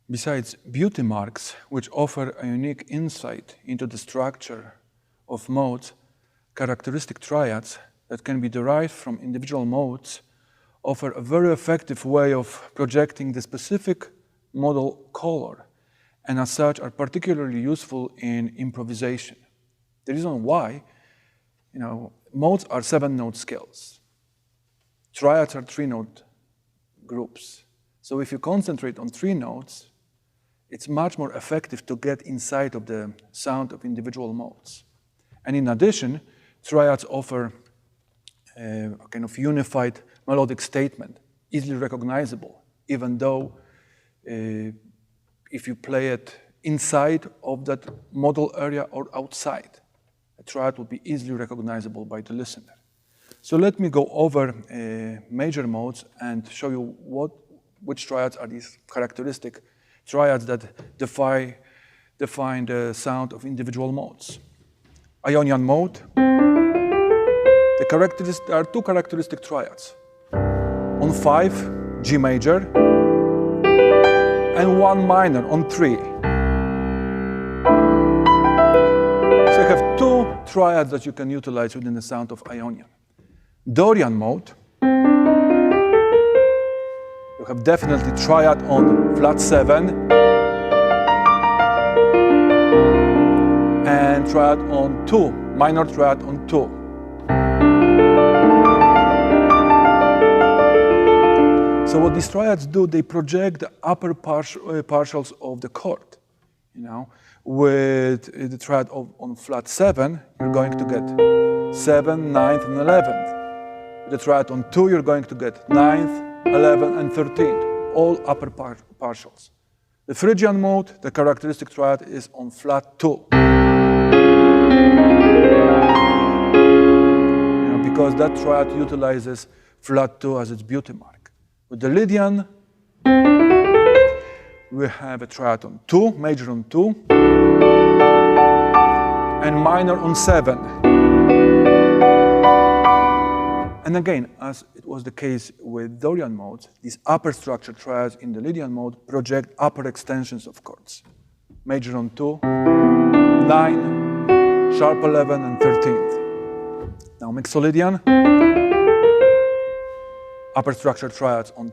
Besides beauty marks, which offer a unique insight into the structure of modes, characteristic triads that can be derived from individual modes offer a very effective way of projecting the specific modal color, and as such are particularly useful in improvisation. The reason why, modes are 7-note scales. Triads are 3-note groups. So if you concentrate on 3 notes, it's much more effective to get inside of the sound of individual modes. And in addition, triads offer a kind of unified melodic statement, easily recognizable, even though if you play it inside of that modal area or outside, a triad will be easily recognizable by the listener. So let me go over major modes and show you which triads are these characteristic triads that define the sound of individual modes. Ionian mode. There are 2 characteristic triads. On 5, G major, and 1 minor on 3. So you have 2 triads that you can utilize within the sound of Ionian. Dorian mode. You have definitely triad on flat 7 and triad on 2, minor triad on 2. So what these triads do, they project the upper partials of the chord. With the triad on flat 7, you're going to get 7th, 9th, and 11th. With the triad on 2, you're going to get 9th, 11th, and 13th, all upper partials. The Phrygian mode, the characteristic triad is on flat 2. Because that triad utilizes flat 2 as its beauty mark. With the Lydian, we have a triad on 2, major on 2, and minor on 7. And again, as it was the case with Dorian modes, these upper structure triads in the Lydian mode project upper extensions of chords. Major on 2, 9, sharp 11, and 13th. Now Mixolydian, upper structure triads on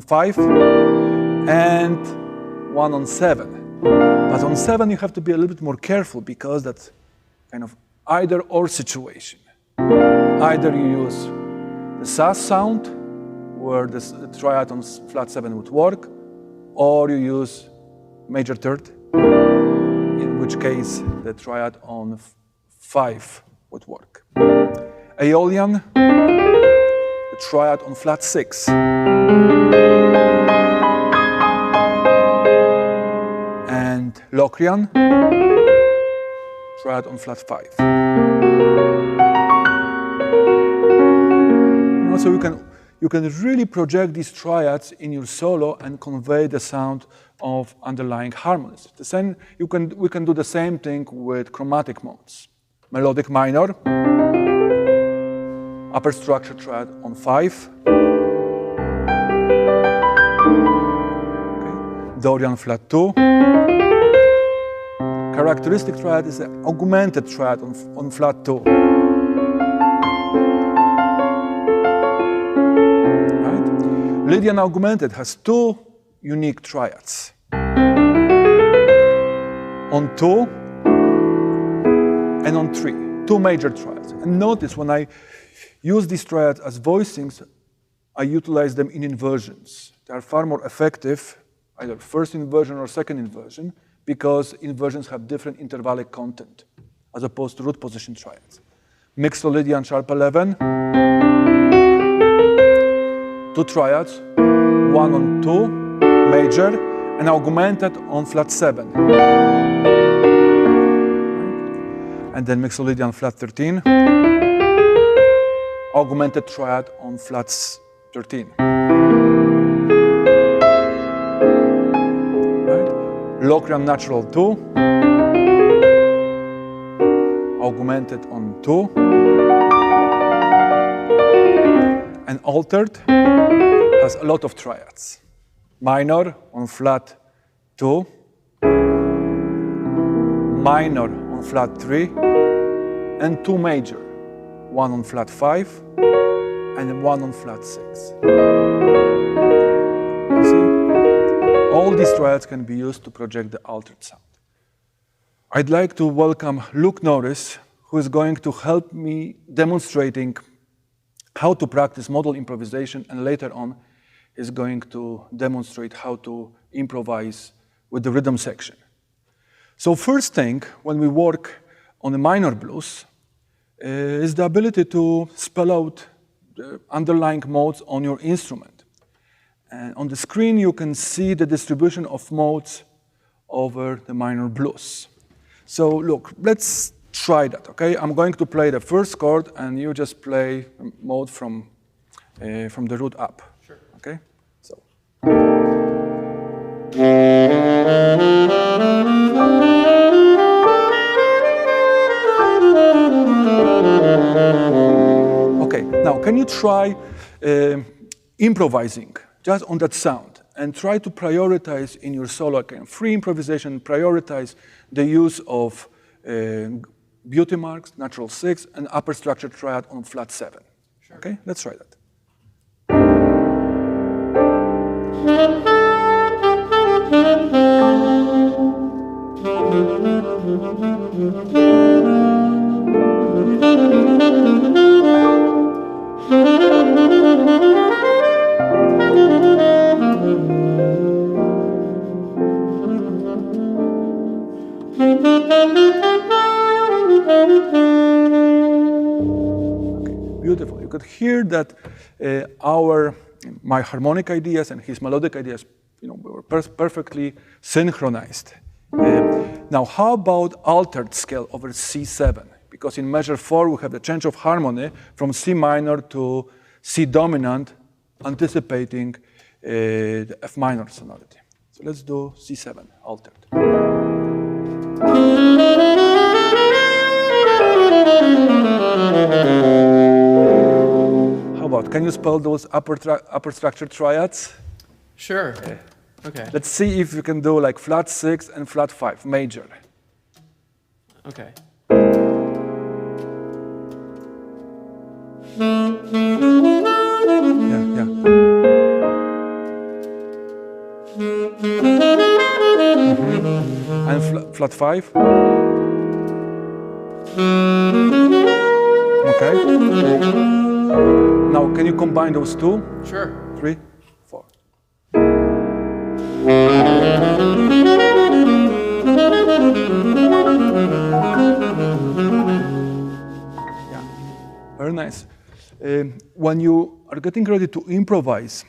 5, and 1 on 7. But on 7 you have to be a little bit more careful because that's kind of either-or situation. Either you use the sus sound, where the triad on flat 7 would work, or you use major third, in which case the triad on 5 would work. Aeolian, the triad on flat 6. And Locrian, triad on flat 5. So you can really project these triads in your solo and convey the sound of underlying harmonies. We can do the same thing with chromatic modes. Melodic minor, upper structure triad on 5. Okay. Dorian flat 2. Characteristic triad is an augmented triad on flat 2. Lydian augmented has 2 unique triads. On 2 and on 3, 2 major triads. And notice when I use these triads as voicings, I utilize them in inversions. They are far more effective, either first inversion or second inversion, because inversions have different intervallic content, as opposed to root position triads. Mixolydian sharp 11. 2 triads, 1 on 2, major, and augmented on flat 7. And then Mixolydian flat 13, augmented triad on flats 13. Right? Locrian natural 2, augmented on 2, and altered has a lot of triads. minor on flat 2, minor on flat 3, and 2 major, 1 on flat 5, and 1 on flat 6. You see? All these triads can be used to project the altered sound. I'd like to welcome Luke Norris, who is going to help me demonstrating how to practice modal improvisation, and later on is going to demonstrate how to improvise with the rhythm section. So first thing, when we work on the minor blues, is the ability to spell out the underlying modes on your instrument. And on the screen, you can see the distribution of modes over the minor blues. So look, let's try that, okay? I'm going to play the first chord, and you just play mode from the root up. Sure. Okay? So. Okay, now can you try improvising just on that sound and try to prioritize in your solo, okay, free improvisation, prioritize the use of beauty marks, natural 6, and upper structure triad on flat 7. Sure. Okay, let's try that. Beautiful. You could hear that my harmonic ideas and his melodic ideas, were perfectly synchronized. Now, how about altered scale over C7? Because in measure 4, we have the change of harmony from C minor to C dominant, anticipating the F minor sonority. So let's do C7, altered. How about, can you spell those upper structure triads? Sure. Okay. Let's see if you can do like flat 6 and flat 5, major. Okay. Yeah. And flat 5. Okay. Now, can you combine those two? Sure. 3, 4. Yeah, very nice. When you are getting ready to improvise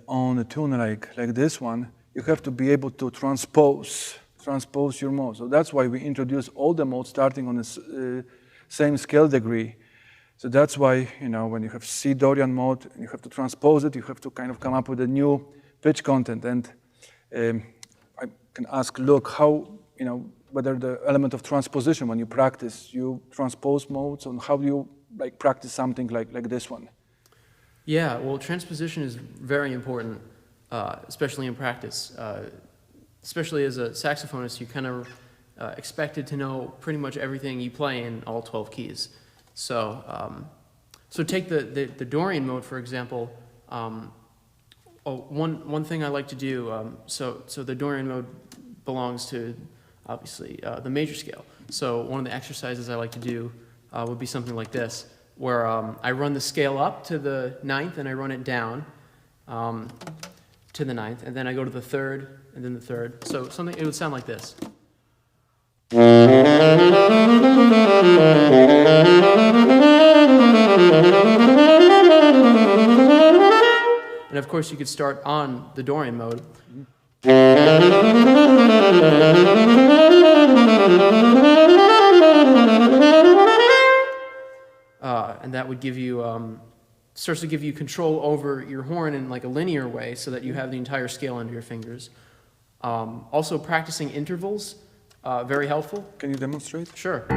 on a tune like this one, you have to be able to transpose your modes. So that's why we introduce all the modes starting on the same scale degree. So that's why, when you have C Dorian mode, and you have to transpose it, you have to kind of come up with a new pitch content. And I can ask Luke how, whether the element of transposition, when you practice, you transpose modes, and how do you practice something like this one? Yeah, well, transposition is very important, especially in practice. Especially as a saxophonist, you kind of expected to know pretty much everything you play in all 12 keys. So, so take the Dorian mode, for example. One thing I like to do, so the Dorian mode belongs to, obviously, the major scale. So one of the exercises I like to do would be something like this, where I run the scale up to the 9th, and I run it down to the 9th, and then I go to the 3rd, and then the 3rd. So something, it would sound like this. And of course, you could start on the Dorian mode. And that would give you, starts to give you control over your horn in like a linear way so that you have the entire scale under your fingers. Also, practicing intervals, very helpful. Can you demonstrate? Sure.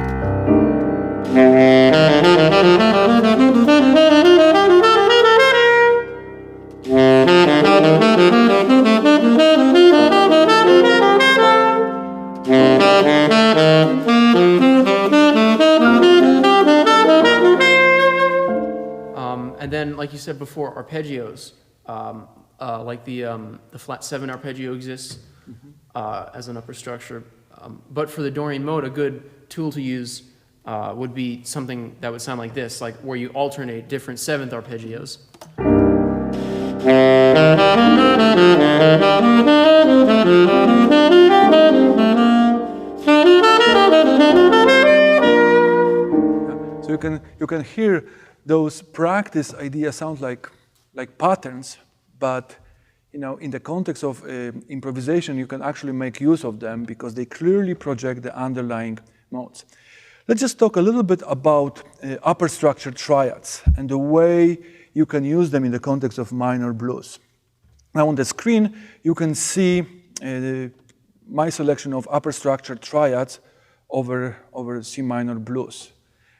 you said before, arpeggios, like the flat 7 arpeggio exists as an upper structure. But for the Dorian mode, a good tool to use would be something that would sound like this, like where you alternate different 7th arpeggios. So you can hear those practice ideas sound like patterns, but in the context of improvisation, you can actually make use of them because they clearly project the underlying modes. Let's just talk a little bit about upper structure triads and the way you can use them in the context of minor blues. Now on the screen, you can see my selection of upper structure triads over C minor blues.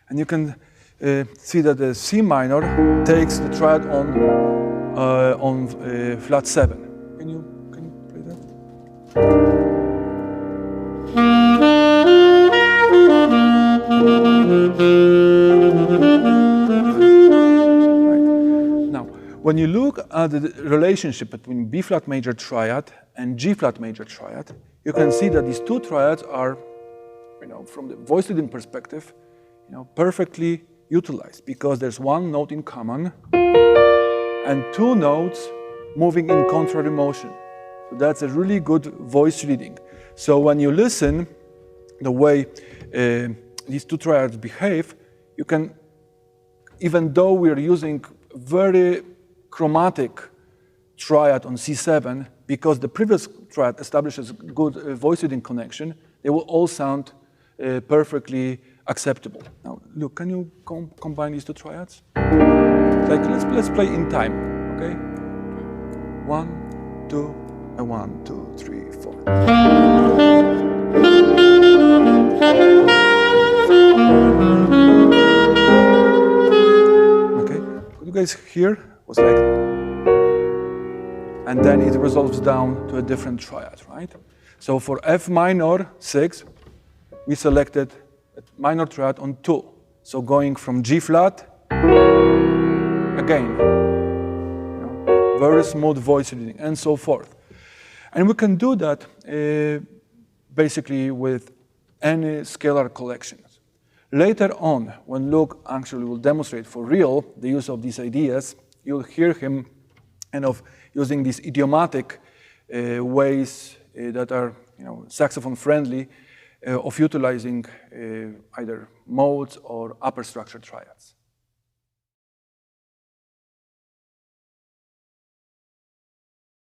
And you can see that the C minor takes the triad on flat 7. Can you play that? Right. Now, when you look at the relationship between B flat major triad and G flat major triad, you can see that these two triads are, from the voice leading perspective, perfectly utilized because there's one note in common and two notes moving in contrary motion. So that's a really good voice reading. So when you listen, the way these two triads behave, you can, even though we're using very chromatic triad on C7, because the previous triad establishes good voice reading connection, they will all sound perfectly acceptable. Now, look, can you combine these two triads? Let's play in time, okay? 1, 2, and 1, 2, 3, 4. Okay, could you guys hear? It was like, and then it resolves down to a different triad, right? So for F minor 6, we selected a minor triad on 2. So going from G flat, again, very smooth voice reading, and so forth. And we can do that basically with any scalar collections. Later on, when Luke actually will demonstrate for real the use of these ideas, you'll hear him kind of using these idiomatic ways that are saxophone friendly of utilizing either modes or upper structure triads.